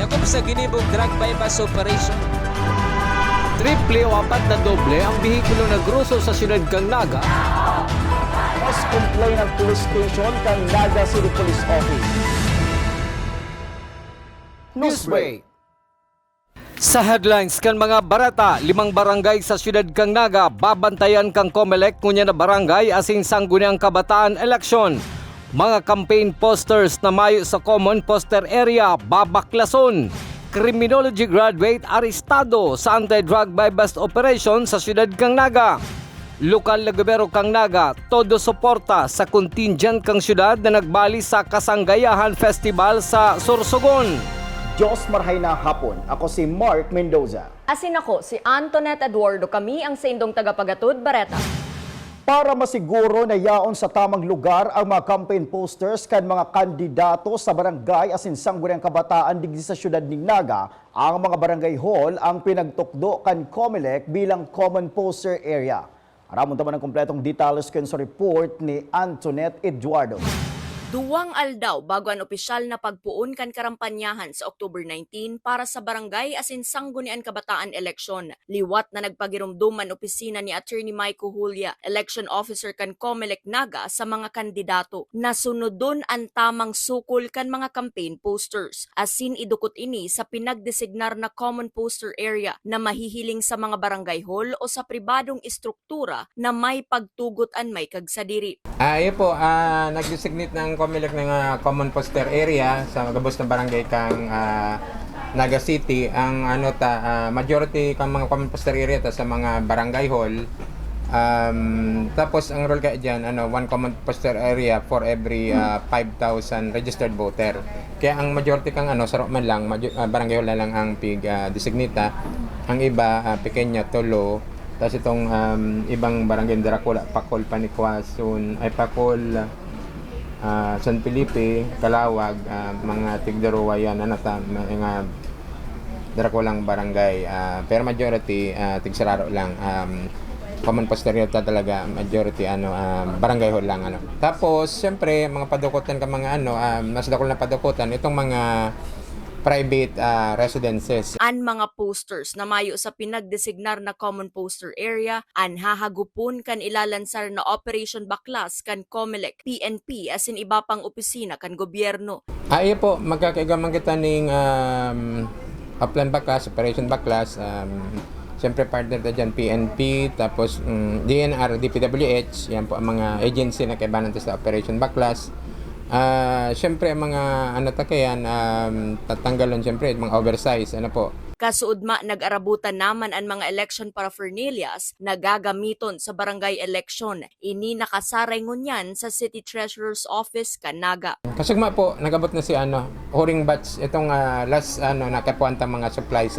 sakop sa ginibong drug bypass operation. Triple o apat na doble ang bihikulo na gruso sa siyudad kang Naga. Mas complain ng police station kang Naga City Police Office. Newsbreak. Sa headlines kan mga barata, 5 barangay sa siyudad kang Naga babantayan kang COMELEC ngunya na barangay asing sangguniang kabataan eleksyon. Mga campaign posters na mayo sa common poster area babaklason. Criminology graduate arestado sa anti-drug bypass operation sa siyudad kang Naga. Lokal na gobyerno kang Naga, todo suporta sa contingent kang siyudad na nagbali sa Kasanggayahan Festival sa Sorsogon. Diyos marhay na hapon. Ako si Mark Mendoza. Asin ako, si Antoinette Eduardo. Kami ang sa indong tagapagatud, Bareta. Para masiguro na yaon sa tamang lugar ang mga campaign posters kan mga kandidato sa barangay asin sangguniang kabataan digdi sa siyudad ning Naga, ang mga barangay hall ang pinagtukdo kan COMELEC bilang common poster area. Aramon taman ang kompletong details kan sa report ni Antoinette Eduardo. 2 aldaw bago ang opisyal na pagpuon kan karampanyahan sa October 19 para sa barangay asin sanggunian kabataan eleksyon. Liwat na nagpagirumduman opisina ni Attorney Maiko Julia, election officer kan COMELEC Naga sa mga kandidato. Nasunodon ang tamang sukol kan mga campaign posters. Asin idukot ini sa pinagdesignar na common poster area na mahihiling sa mga barangay hall o sa pribadong istruktura na may pagtugot an may kagsadiri. Ayun po, nag-designate ng COMELEC ng common poster area sa gabos na barangay kang Naga City. Ang majority kang mga common poster area ta sa mga barangay hall. Tapos ang role ka diyan, 1 common poster area for every 5,000 registered voter. Kaya ang majority kang sa man lang, barangay hall na lang ang designate. Ang iba, Pequeño, Tolo. Tapos itong ibang barangay, Dracula, Pacol, Panikwason, Pacol, San Felipe, Calawag, mga Tigdaruwa yan, mga Draculang barangay. Pero majority, Tigsararo lang. Common poster ta talaga, majority barangay hall lang. Tapos, siyempre, mga padukutan ka mga mas dakol na padukutan, itong mga private residences. Ang mga posters na mayo sa pinagdesignar na common poster area, ang hahagupon kan ilalansar na Operation Baklas kan COMELEC, PNP, asin iba pang opisina kan gobyerno. Iyo po, magkakaigaman kita ng Upland Baklas, Operation Baklas, siyempre partner na dyan, PNP, tapos DNR, DPWH, yan po ang mga agency na kaibanan sa Operation Baklas. Siyempre mga tatanggalan siyempre mga oversize po. Kasuudma nag-arabutan naman ang mga election paraphernalias na gagamiton sa barangay election. Ini nakasaray ngunyan sa City Treasurer's Office kan Naga. Kasugma po nagabot na si Huring Batch itong last nakapuanta mga supplies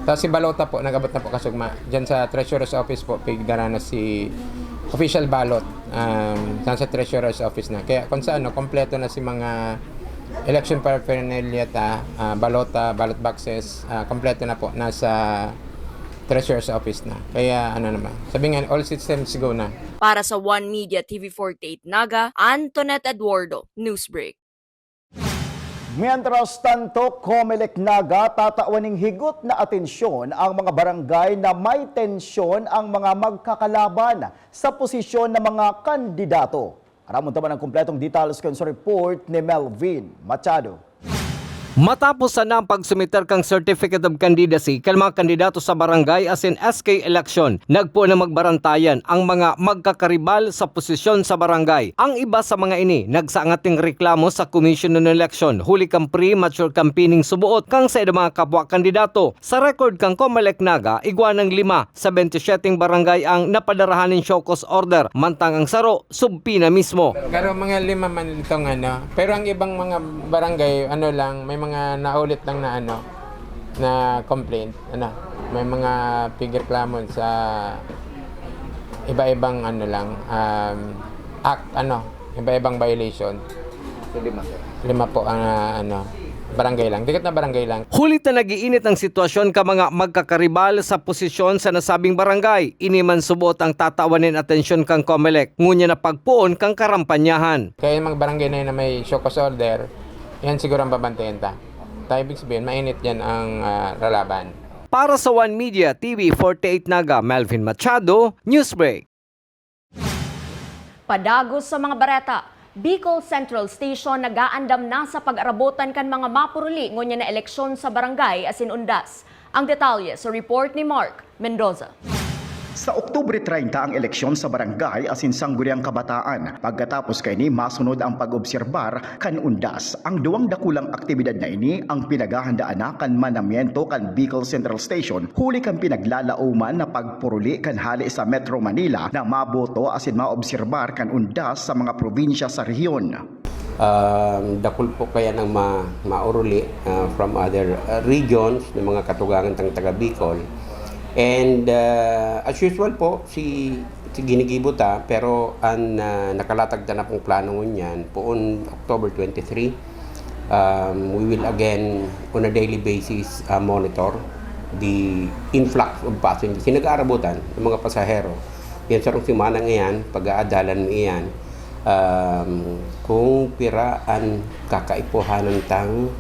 Tapos si Balota po nagabot na po kasugma. Diyan sa Treasurer's Office po pigdara na si official ballot sa Treasurer's Office na. Kaya kung saan kompleto na si mga election paraphernalia balota, ballot boxes, kompleto na po nasa Treasurer's Office na. Kaya sabi nga all systems go na. Para sa One Media TV48 Naga, Antoinette Eduardo, Newsbreak. Mientras tanto, COMELEC Naga tatawaning higot na atensyon ang mga barangay na may tensyon ang mga magkakalaban sa posisyon ng mga kandidato. Aramon taman ang kumpletong details sa report ni Melvin Machado. Matapos na ang pagsumiter kang Certificate of Candidacy kan mga kandidato sa barangay asin SK election, nagpo na magbarantayan ang mga magkakaribal sa posisyon sa barangay. Ang iba sa mga ini nagsaangating reklamo sa Commission on Election, huli kang premature campaigning subuot kang sa mga kapwa kandidato. Sa record kang COMELEC Naga, igwa ng 5 sa 27 barangay ang napadarahanin show cause order, mantang ang saro, subpina mismo. Pero mga 5 man itong pero ang ibang mga barangay lang, may mga naulit lang na complaint may mga pigreklamo sa iba-ibang act iba-ibang violation. So, 5 po ang barangay lang, dikit na barangay lang. Hulit na nagiinit ang sitwasyon ka mga magkakaribal sa posisyon sa nasabing barangay. Iniman subot ang tatawanin atensyon kang COMELEC, ngunya na pagpuon kang karampanyahan. Kaya yung mga barangay na yun na may show cause order, yan siguro ang babantayan ta. Tayo ibig sabihin, mainit yan ang lalaban. Para sa One Media TV 48 Naga, Melvin Machado, Newsbreak. Padagos sa mga bareta, Bicol Central Station nagaandam na sa pag-arabotan kan mga mapuruli ngunya na eleksyon sa barangay asin undas. Ang detalye sa report ni Mark Mendoza. Sa Oktubre 30 ang eleksyon sa barangay asin sangguniang kabataan. Pagkatapos kay ni masunod ang pag-obserbar kan undas. Ang duwang dakulang aktibidad na ini ang pinaghahandaan na kan manamiento kan Bicol Central Station huli kan pinaglalauman na pagpuruli kan hali sa Metro Manila na maboto asin maobserbar kan undas sa mga probinsya sa rehiyon. Dakul po kaya ng mauruli from other regions ng mga katugangan tang taga Bicol. And as usual po, si ginigibuta, pero ang nakalatag na pong plano niyan, poon October 23, we will again, on a daily basis, monitor the influx of passengers. Sinag-aarabutan ng mga pasahero. Yan sa rong simana ngayon, pag-aadalan mo iyan, kung piraan kakaipuhanan tang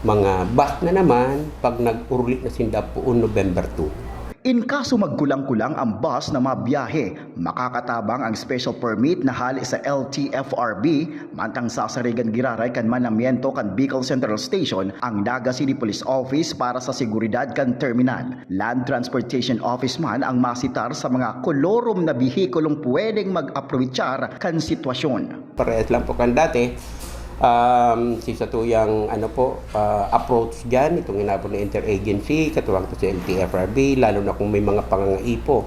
mga bus na naman pag nag-uruli na sinda poon November 2. In kaso magkulang-kulang ang bus na mabiyahe, makakatabang ang special permit na hali sa LTFRB, mantang sasarigan giraray kan manamiento kan Bicol Central Station ang Naga City Police Office para sa seguridad kan terminal. Land Transportation Office man ang masitar sa mga kolorom na bihikulong pwedeng mag-aprovechar kan sitwasyon. Parehas lang po kan dati, si satuyang approach dyan, itong inabot na interagency, katuwang to sa LTFRB, lalo na kung may mga pangangaipo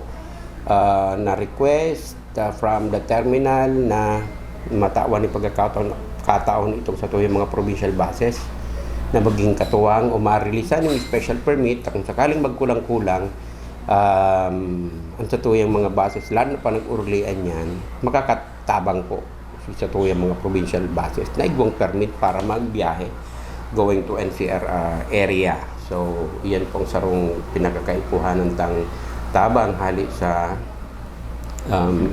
na request from the terminal na matawan ni pagkakataon itong satuyang mga provincial buses na maging katuwang o marilisan ng special permit kung sakaling magkulang-kulang ang satuyang mga buses, lalo na pa nag-urlian yan, makakatabang po sa tuyang mga provincial buses na igwang permit para magbiyahe going to NCR area. So, iyan pong sarong pinagkakaipuhanan tang tabang hali sa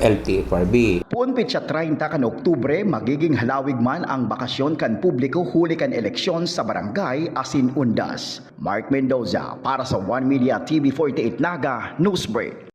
LTFRB. Puon pitsa 30 kan Oktubre, magiging halawig man ang bakasyon kan publiko huli kan eleksyon sa barangay asin undas. Mark Mendoza para sa One Media TV 48 Naga, Newsbreak.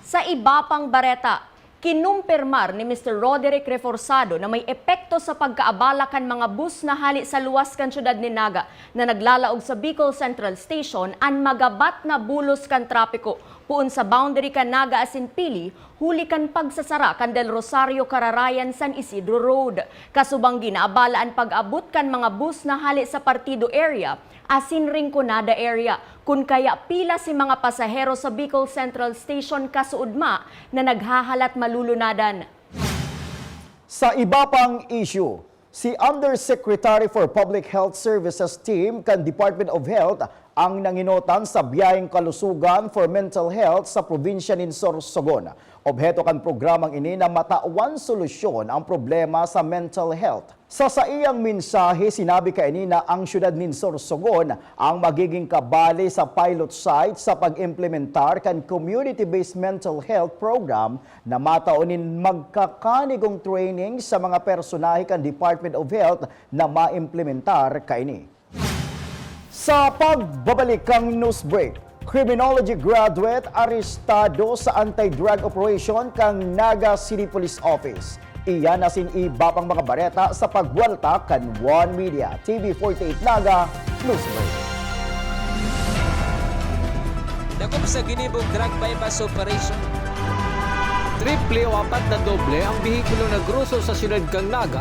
Sa iba pang bareta, kinumpirmar ni Mr. Roderick Reforzado na may epekto sa pagkaabala kan mga bus na hali sa luwas kan syudad ni Naga na naglalaog sa Bicol Central Station ang magabat na bulos kan trapiko puon sa boundary kan Naga asin Pili huli kan pagsasara kan Del Rosario Cararayan San Isidro Road. Kasubang ginaabala ang pag-abot kan mga bus na hali sa Partido area asin Rinconada area kun kaya pila si mga pasahero sa Bicol Central Station kasuudma na naghahalat malulunadan. Sa iba pang issue, si Undersecretary for Public Health Services team kan Department of Health ang nanginotan sa biyayeng kalusugan for mental health sa probinsya ng Sorsogon. Obheto kan programang ini na matawan solusyon ang problema sa mental health. Sa iyang mensahe, sinabi kaini na ang syudad ng Sorsogon ang magiging kabali sa pilot site sa pag-implementar kan community-based mental health program na mataunin magkakanigong training sa mga personahe kan Department of Health na maimplementar kaini. Sa pagbabalik kang Newsbreak, criminology graduate arestado sa anti-drug operation kang Naga City Police Office. Iyan asin iba pang mga bareta sa pagwalta kan One Media TV 48 Naga Newsbreak. Dakop sa ginibog drug bypass operation. Triple o apat na doble ang bihikulo na gruso sa syudad kang Naga.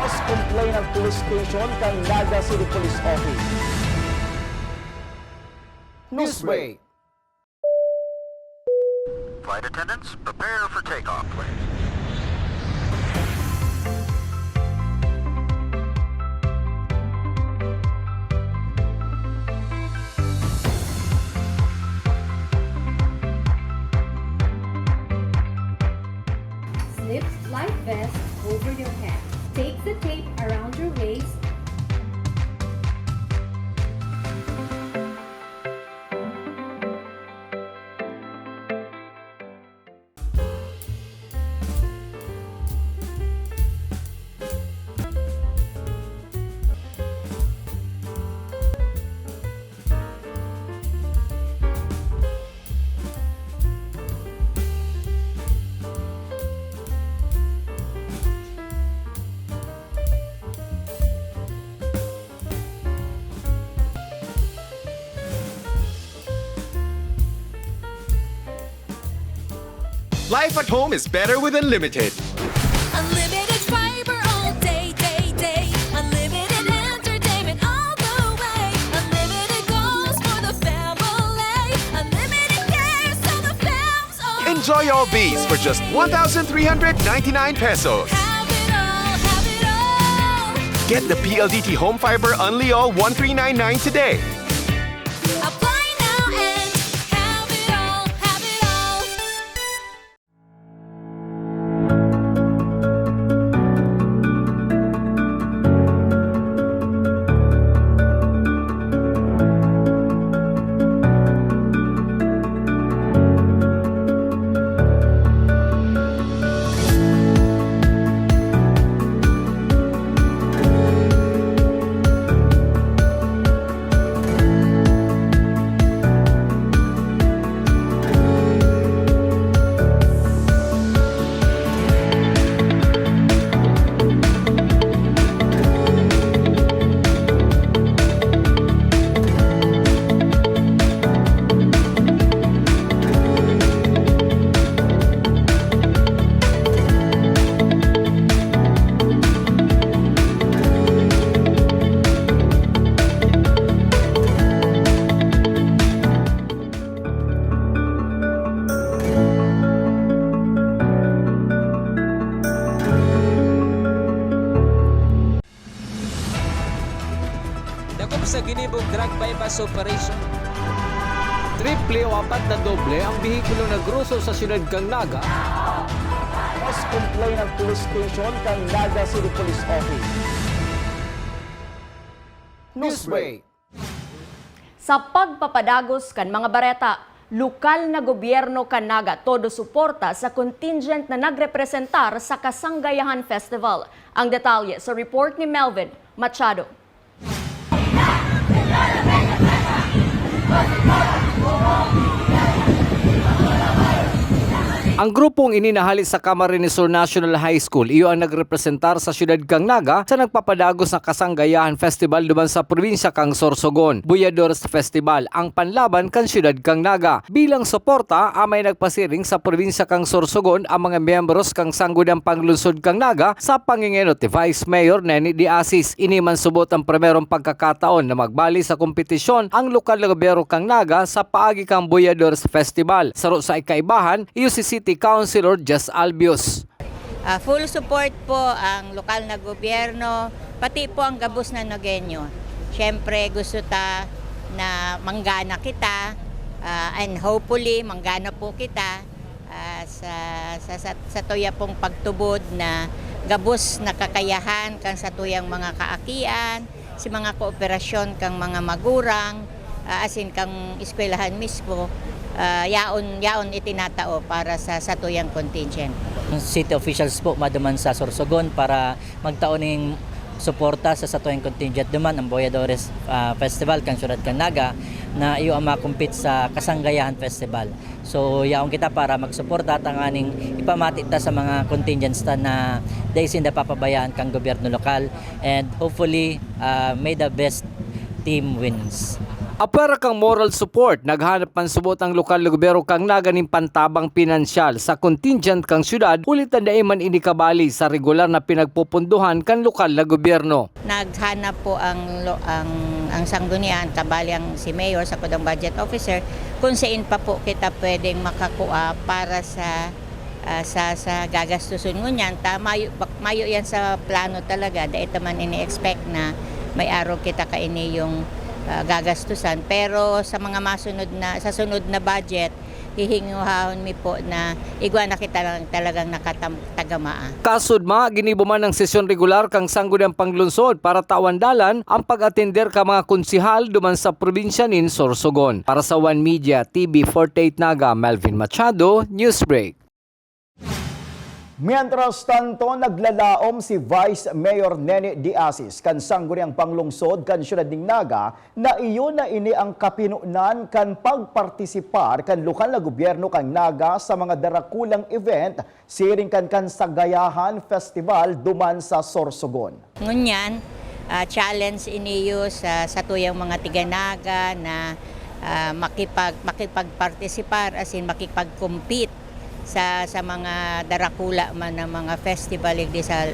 Mas complaint ng police station kang Naga City Police Office. Newsbreak. Flight attendants, prepare for takeoff, please. Slip life vest over your head. Take the tape around your waist. Life at home is better with Unlimited. Unlimited fiber all day, day, day. Unlimited entertainment all the way. Unlimited goals for the family. Unlimited care so the fams all Enjoy all these for just 1,399 pesos. have it all, have it all. Get the PLDT Home Fiber Unli All 1399 today. Apply now and have it all, have it all. Dako sa ginibog drug bypass operation. Triple o apat na doble ang bihikulo na gruso sa siyudad kang Naga. Mas complain ng police station kang Naga City Police Office. Newsbreak. Sa pagpapadagos kan mga bareta, lokal na gobyerno kan Naga todo suporta sa contingent na nagrepresentar sa Kasanggayahan Festival. Ang detalye sa report ni Melvin Machado. Ang grupong ininahali sa Camarines Sur National High School, iyo ang nagrepresentar sa siyudad kang Naga sa nagpapadagos na Kasanggayahan Festival duman sa probinsya kang Sorsogon. Buyadores Festival ang panlaban kan siyudad kang Naga. Bilang suporta, amay nagpasiring sa probinsya kang Sorsogon ang mga miyembros kang sangguniang panglungsod kang Naga sa pangingenot ni Vice Mayor Neni D. Asis. Iniman subot ang primerong pagkakataon na magbali sa kompetisyon ang lokal na gobyerno kang Naga sa paagi kang Buyadores Festival. Saro sa ikaibahan, iyo si City Councilor Jess Albios. Full support po ang lokal na gobyerno, pati po ang gabos na Nogueño. Siyempre gusto ta na manggana kita and hopefully manggana po kita sa tuya pong pagtubod na gabos na kakayahan kang sa tuyang mga kaakian, si mga kooperasyon kang mga magurang, asin kang eskwelahan mismo. Yaon itinatao para sa tuyang contingent. City officials po maduman sa Sorsogon para magtaon ng suporta sa satuyang contingent duman ang Buyadores Festival kang siyudad kang Naga na iyo ang makumpit sa Kasanggayahan Festival. So yaon kita para magsuporta at ang aning ipamati ta sa mga contingents ta na daysin na papabayaan kang gobyerno lokal and hopefully may the best team wins. Apara kang moral support, naghanap man subot ang lokal na gobyerno kang Naga ning pantabang pinansyal sa contingent kang syudad, ulit na daiman inikabali sa regular na pinagpupunduhan kan lokal na gobyerno. Naghanap po ang sanggunian, kabali ang si Mayor sa kudang budget officer, kung saan pa po kita pwedeng makakuha para sa gagastusin ngunyan. Mayo yan sa plano talaga, dahil man ini-expect na may araw kita kaini yung gagastusan, pero sa mga sa sunod na budget hihinguhahon mi po na igwa na kita lang talagang nakatagamaa. Kasudma, ginibo man ng sesyon regular kang sangguniang panglunsod para tawandalan ang pag-atender ka mga konsihal duman sa probinsya nin Sorsogon. Para sa One Media TV 48 Naga, Melvin Machado, Newsbreak. Mientras tanto, naglalaom si Vice Mayor Neni D. Asis kan sangguniang panglungsod kan siyudad ning Naga na iyo na ini ang kapinunan kan pagpartisipar kan lokal na gobyerno kang Naga sa mga darakulang event siring kan Kasanggayahan Festival duman sa Sorsogon. Ngunyan, challenge iniyo sa tuyang mga tiga-Naga na makipagpartisipar as in makipag-compete sa mga darakula man ng mga festival di sa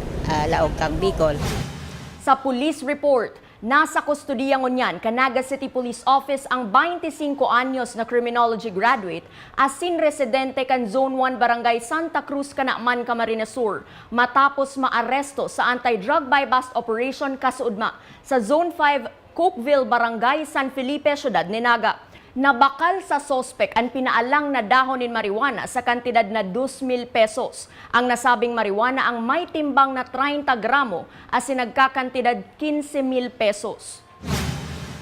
Laog kang Bicol. Sa police report, nasa kustodiya ngunyan Canaga City Police Office ang 25 anyos na criminology graduate asin residente kan Zone 1 Barangay Santa Cruz, Canaman, Camarines Sur matapos maaresto sa anti-drug buy-bust operation kasuudma sa Zone 5 Cokeville, Barangay San Felipe, Syudad ni Naga. Nabakal sa sospek ang pinaalang na dahon ng marijuana sa kantidad na 2,000 pesos. Ang nasabing marijuana ang may timbang na 30 gramo as nagkakantidad 15,000 pesos.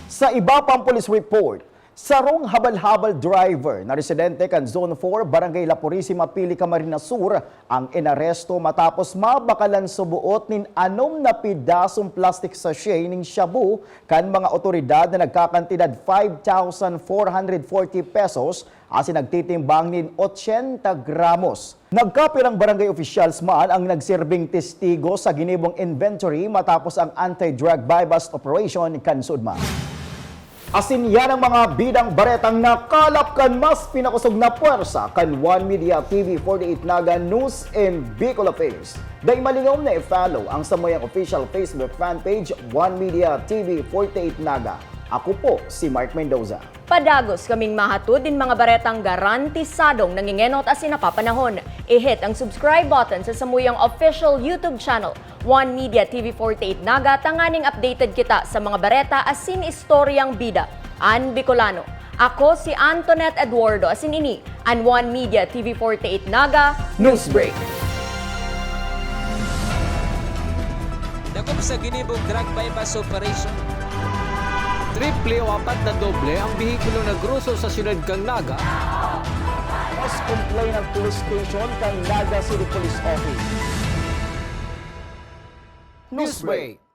Sa iba pang police report, sarong habal-habal driver na residente kan Zone 4, Barangay La Purisima, Pili, Camarines Sur ang inaresto matapos mabakalan subuot nin 6 na pidasong plastic sachet ning shabu kan mga otoridad na nagkakantidad 5,440 pesos asin nagtitimbang nin 80 gramos. Nagkapirang barangay officials man ang nagsirbing testigo sa ginibong inventory matapos ang anti-drug buy-bust operation kan Sudma. Asin yan ang mga bidang baretang nakalap kan mas pinakusog na puwersa kan One Media TV 48 Naga News and Bicol Affairs. Dahil malingom na i-follow ang samoyang official Facebook fan page One Media TV 48 Naga. Ako po si Mark Mendoza. Padagos kaming mahatod din mga baretang garantisadong nangingenot asin napapanahon. I-hit ang subscribe button sa samuyang official YouTube channel, One Media TV 48 Naga, tanganing updated kita sa mga bareta asin istoryang bida. An Bicolano. Ako si Antoinette Eduardo asin ini an One Media TV 48 Naga Newsbreak. Dako sa ginibong drug buy-bust operation. Triple o 4 na doble ang bihikulo na gruso sa siyudad kang Naga. Mas complain ng police station kang Naga City Police Office. Newsbreak.